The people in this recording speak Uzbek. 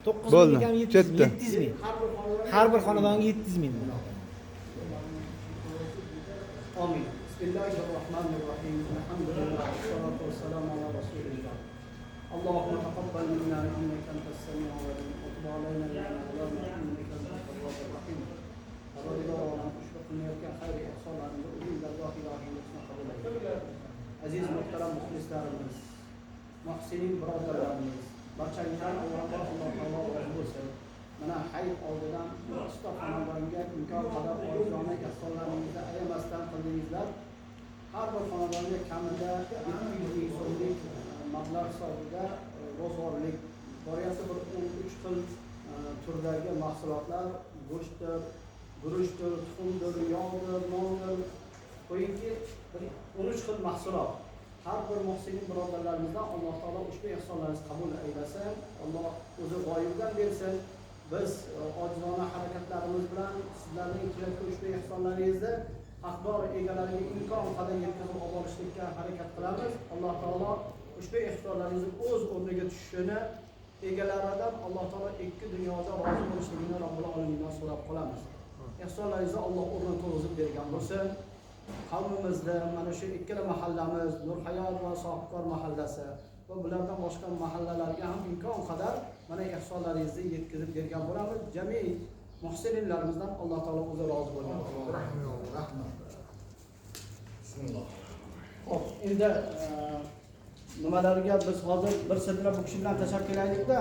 9 Bo'ldi, ming ham 700 ketdi. 700 ming. Har bir xonadonga 700 ming. آمين. بسم الله الرحمن الرحيم. الحمد لله والصلاة والسلام على رسول الله. اللهم تقبل منا إنك أنت السميع العليم وتب علينا يا مولانا إنك أنت التواب الرحيم. الرضا والشكر لك خير إحسان عن المؤمنين الله إله إلا أنت. عزيز محترم مخلصlarimiz, muhsinin birodarlarimiz, barchangizdan avvalroq Alloh taolo rozi bo'lsin. Mana hayit oldidan usta xonadonga imkon qadar orzona ehsonlaringizni ayamasdan qildingizlar. Har bir xonadonga kamida 700 ming so'mlik mablag' hisobida ro'zg'orlik boryapti. Bir 13 xil turdagi mahsulotlar, go'shtdir, guruchdir, tuxumdir, yog'dir, nondir, qo'yingki 13 xil mahsulot. Har bir muhsinin birodarlarimizdan Alloh taolo ushbu ehsonlaringizni qabul aylasin. Alloh o'zi g'oyibdan bersin. Biz ojizona harakatlarimiz bilan sizlarning qilayotgan ushbu ehsonlaringizni haqdor egalariga imkon qadar yetkazib olishga harakat qilamiz. Alloh taolo ushbu ehsonlaringizni o'z o'rniga tushishini egalaridan Alloh taolo ikki dunyoda rozi bo'lishligini Robbil Alamindan so'rab qolamiz. Ehsonlaringizni Alloh o'rnini to'g'izib bergan bo'lsin. Qavmimizda mana shu ikkala mahallamiz, Nurhayot va Sohibkor mahallasi va bulardan boshqa mahallalarga ham imkon qadar mana ehsonlaringizni yetkazib bergan bo'lamiz. Jami muhsinlarimizdan Alloh taolo o'zi rozi bo'lsin. Rahmat. Bismillah. Xo'p, endi nimalarga biz hozir bir sidra bu kishi bilan tashakkur qilaylik-da.